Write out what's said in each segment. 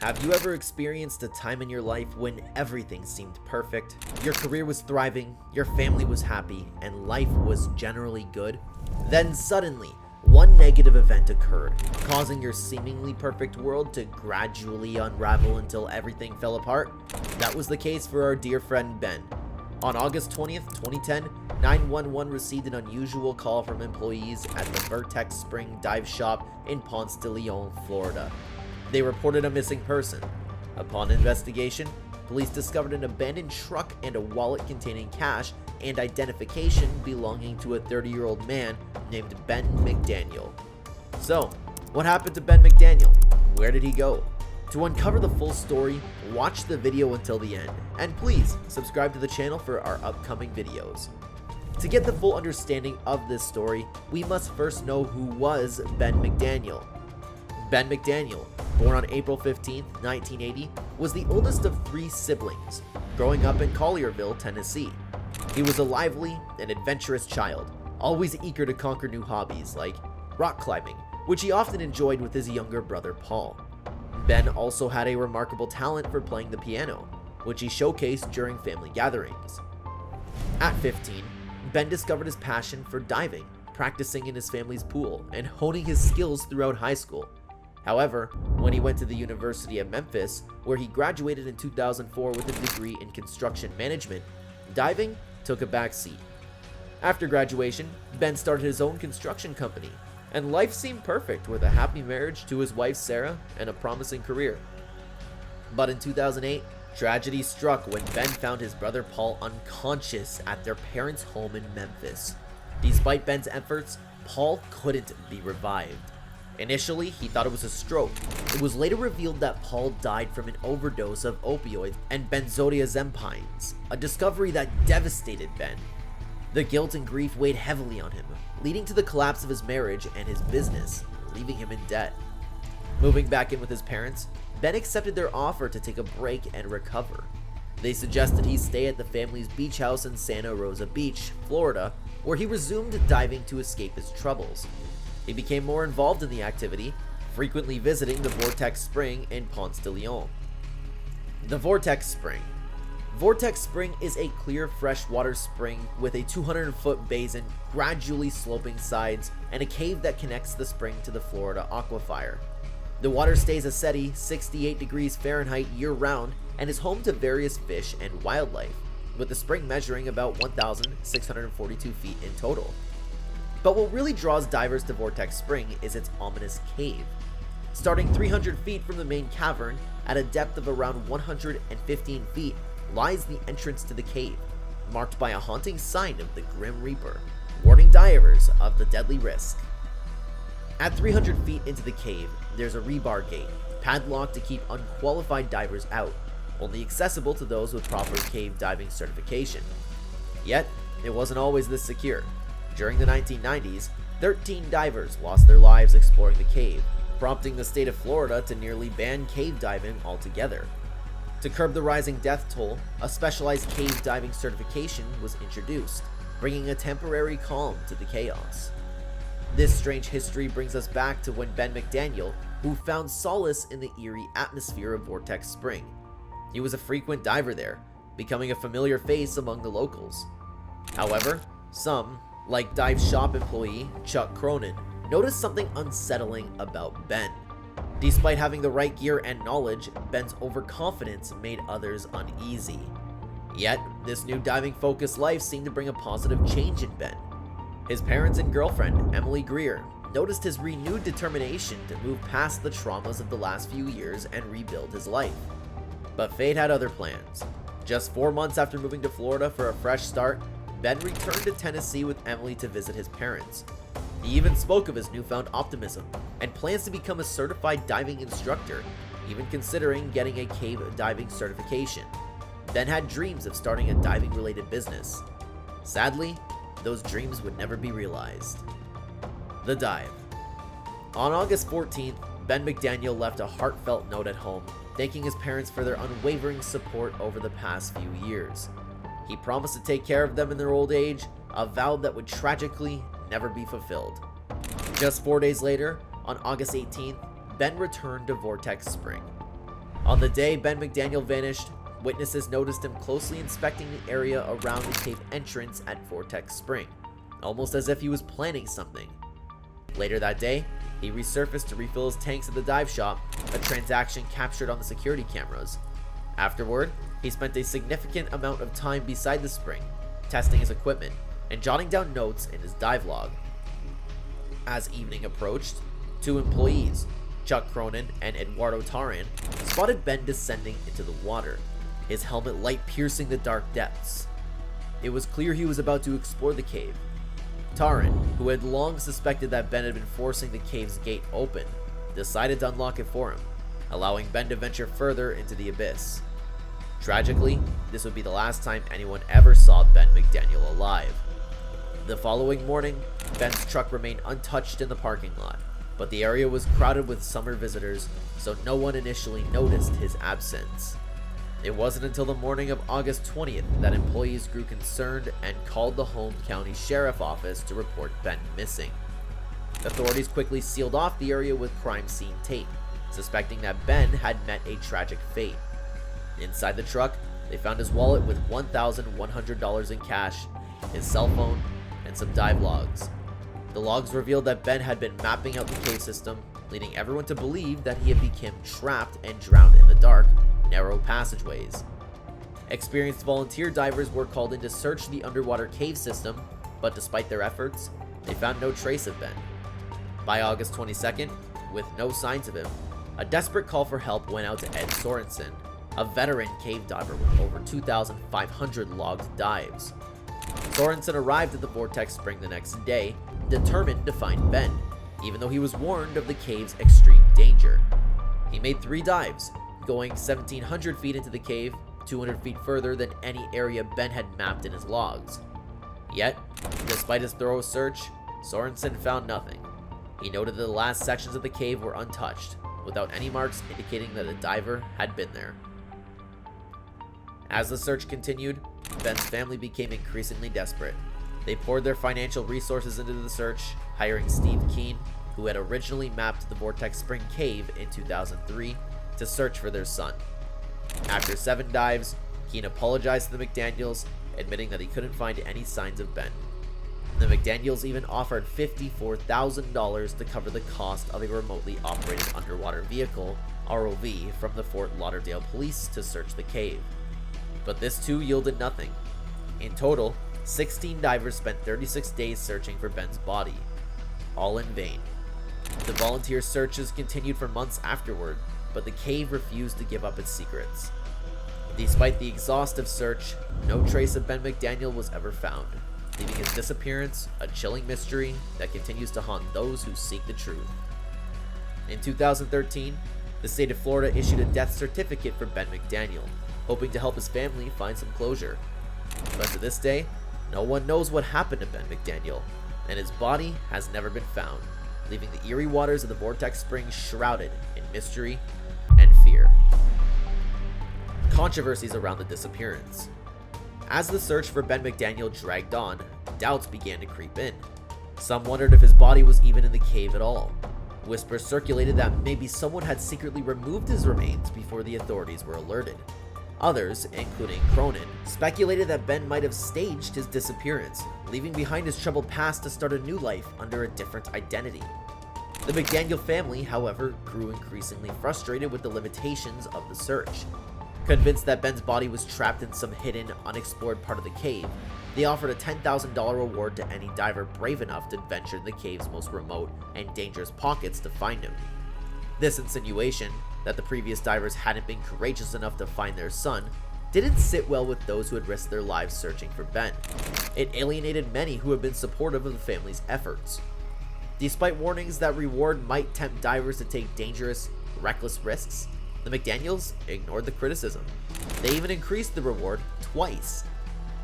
Have you ever experienced a time in your life when everything seemed perfect? Your career was thriving, your family was happy, and life was generally good? Then suddenly, one negative event occurred, causing your seemingly perfect world to gradually unravel until everything fell apart? That was the case for our dear friend Ben. On August 20th, 2010, 911 received an unusual call from employees at the Vortex Spring dive shop in 𝗔𝗕𝗢𝗨𝗧, Florida. They reported a missing person. Upon investigation, police discovered an abandoned truck and a wallet containing cash and identification belonging to a 30-year-old man named Ben McDaniel. So, what happened to Ben McDaniel? Where did he go? To uncover the full story, watch the video until the end, and please subscribe to the channel for our upcoming videos. To get the full understanding of this story, we must first know who was Ben McDaniel. Ben McDaniel, born on April 15, 1980, was the oldest of 3 siblings, growing up in Collierville, Tennessee. He was a lively and adventurous child, always eager to conquer new hobbies like rock climbing, which he often enjoyed with his younger brother Paul. Ben also had a remarkable talent for playing the piano, which he showcased during family gatherings. At 15, Ben discovered his passion for diving, practicing in his family's pool, and honing his skills throughout high school. However, when he went to the University of Memphis, where he graduated in 2004 with a degree in construction management, diving took a back seat. After graduation, Ben started his own construction company, and life seemed perfect with a happy marriage to his wife Sarah and a promising career. But in 2008, tragedy struck when Ben found his brother Paul unconscious at their parents' home in Memphis. Despite Ben's efforts, Paul couldn't be revived. Initially, he thought it was a stroke. It was later revealed that Paul died from an overdose of opioids and benzodiazepines, a discovery that devastated Ben. The guilt and grief weighed heavily on him, leading to the collapse of his marriage and his business, leaving him in debt. Moving back in with his parents, Ben accepted their offer to take a break and recover. They suggested he stay at the family's beach house in Santa Rosa Beach, Florida, where he resumed diving to escape his troubles. He became more involved in the activity, frequently visiting the Vortex Spring in 𝗔𝗕𝗢𝗨𝗧. The Vortex Spring. Vortex Spring is a clear freshwater spring with a 200-foot basin, gradually sloping sides, and a cave that connects the spring to the Florida aquifer. The water stays a steady 68 degrees Fahrenheit year-round and is home to various fish and wildlife, with the spring measuring about 1,642 feet in total. But what really draws divers to Vortex Spring is its ominous cave. Starting 300 feet from the main cavern, at a depth of around 115 feet, lies the entrance to the cave, marked by a haunting sign of the Grim Reaper, warning divers of the deadly risk. At 300 feet into the cave, there's a rebar gate, padlocked to keep unqualified divers out, only accessible to those with proper cave diving certification. Yet, it wasn't always this secure. During the 1990s, 13 divers lost their lives exploring the cave, prompting the state of Florida to nearly ban cave diving altogether. To curb the rising death toll, a specialized cave diving certification was introduced, bringing a temporary calm to the chaos. This strange history brings us back to when Ben McDaniel, who found solace in the eerie atmosphere of Vortex Spring. He was a frequent diver there, becoming a familiar face among the locals. However, some, like dive shop employee Chuck Cronin, noticed something unsettling about Ben. Despite having the right gear and knowledge, Ben's overconfidence made others uneasy. Yet, this new diving-focused life seemed to bring a positive change in Ben. His parents and girlfriend, Emily Greer, noticed his renewed determination to move past the traumas of the last few years and rebuild his life. But fate had other plans. Just 4 months after moving to Florida for a fresh start, Ben returned to Tennessee with Emily to visit his parents. He even spoke of his newfound optimism and plans to become a certified diving instructor, even considering getting a cave diving certification. Ben had dreams of starting a diving-related business. Sadly, those dreams would never be realized. The dive. On August 14th, Ben McDaniel left a heartfelt note at home, thanking his parents for their unwavering support over the past few years. He promised to take care of them in their old age, a vow that would tragically never be fulfilled. Just 4 days later, on August 18th, Ben returned to Vortex Spring. On the day Ben McDaniel vanished, witnesses noticed him closely inspecting the area around the cave entrance at Vortex Spring, almost as if he was planning something. Later that day, he resurfaced to refill his tanks at the dive shop, a transaction captured on the security cameras. Afterward, he spent a significant amount of time beside the spring, testing his equipment and jotting down notes in his dive log. As evening approached, two employees, Chuck Cronin and Eduardo Taran, spotted Ben descending into the water, his helmet light piercing the dark depths. It was clear he was about to explore the cave. Taran, who had long suspected that Ben had been forcing the cave's gate open, decided to unlock it for him, allowing Ben to venture further into the abyss. Tragically, this would be the last time anyone ever saw Ben McDaniel alive. The following morning, Ben's truck remained untouched in the parking lot, but the area was crowded with summer visitors, so no one initially noticed his absence. It wasn't until the morning of August 20th that employees grew concerned and called the home county sheriff office to report Ben missing. Authorities quickly sealed off the area with crime scene tape, suspecting that Ben had met a tragic fate. Inside the truck, they found his wallet with $1,100 in cash, his cell phone, and some dive logs. The logs revealed that Ben had been mapping out the cave system, leading everyone to believe that he had become trapped and drowned in the dark, narrow passageways. Experienced volunteer divers were called in to search the underwater cave system, but despite their efforts, they found no trace of Ben. By August 22nd, with no signs of him, a desperate call for help went out to Ed Sorensen, a veteran cave diver with over 2,500 logged dives. Sorensen arrived at the Vortex Spring the next day, determined to find Ben, even though he was warned of the cave's extreme danger. He made 3 dives, going 1,700 feet into the cave, 200 feet further than any area Ben had mapped in his logs. Yet, despite his thorough search, Sorensen found nothing. He noted that the last sections of the cave were untouched, without any marks indicating that a diver had been there. As the search continued, Ben's family became increasingly desperate. They poured their financial resources into the search, hiring Steve Keane, who had originally mapped the Vortex Spring cave in 2003, to search for their son. After 7 dives, Keane apologized to the McDaniels, admitting that he couldn't find any signs of Ben. The McDaniels even offered $54,000 to cover the cost of a remotely operated underwater vehicle, ROV, from the Fort Lauderdale police to search the cave. But this too yielded nothing. In total, 16 divers spent 36 days searching for Ben's body, all in vain. The volunteer searches continued for months afterward, but the cave refused to give up its secrets. Despite the exhaustive search, no trace of Ben McDaniel was ever found, leaving his disappearance a chilling mystery that continues to haunt those who seek the truth. In 2013, the state of Florida issued a death certificate for Ben McDaniel, hoping to help his family find some closure. But to this day, no one knows what happened to Ben McDaniel, and his body has never been found, leaving the eerie waters of the Vortex Spring shrouded in mystery and fear. Controversies around the disappearance. As the search for Ben McDaniel dragged on, doubts began to creep in. Some wondered if his body was even in the cave at all. Whispers circulated that maybe someone had secretly removed his remains before the authorities were alerted. Others, including Cronin, speculated that Ben might have staged his disappearance, leaving behind his troubled past to start a new life under a different identity. The McDaniel family, however, grew increasingly frustrated with the limitations of the search. Convinced that Ben's body was trapped in some hidden, unexplored part of the cave, they offered a $10,000 reward to any diver brave enough to venture the cave's most remote and dangerous pockets to find him. This insinuation, that the previous divers hadn't been courageous enough to find their son, didn't sit well with those who had risked their lives searching for Ben. It alienated many who had been supportive of the family's efforts. Despite warnings that reward might tempt divers to take dangerous, reckless risks, the McDaniels ignored the criticism. They even increased the reward twice.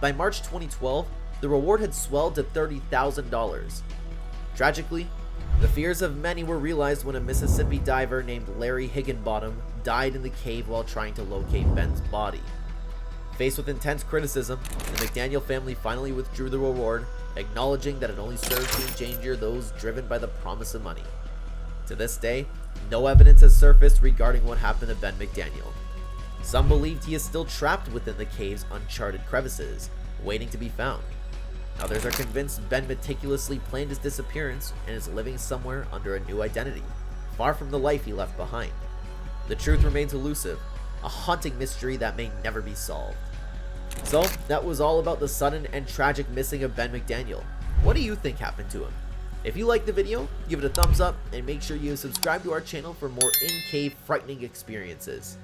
By March 2012, the reward had swelled to $30,000. Tragically, the fears of many were realized when a Mississippi diver named Larry Higginbottom died in the cave while trying to locate Ben's body. Faced with intense criticism, the McDaniel family finally withdrew the reward, acknowledging that it only served to endanger those driven by the promise of money. To this day, no evidence has surfaced regarding what happened to Ben McDaniel. Some believed he is still trapped within the cave's uncharted crevices, waiting to be found. Others are convinced Ben meticulously planned his disappearance and is living somewhere under a new identity, far from the life he left behind. The truth remains elusive, a haunting mystery that may never be solved. So, that was all about the sudden and tragic missing of Ben McDaniel. What do you think happened to him? If you liked the video, give it a thumbs up and make sure you subscribe to our channel for more in-cave frightening experiences.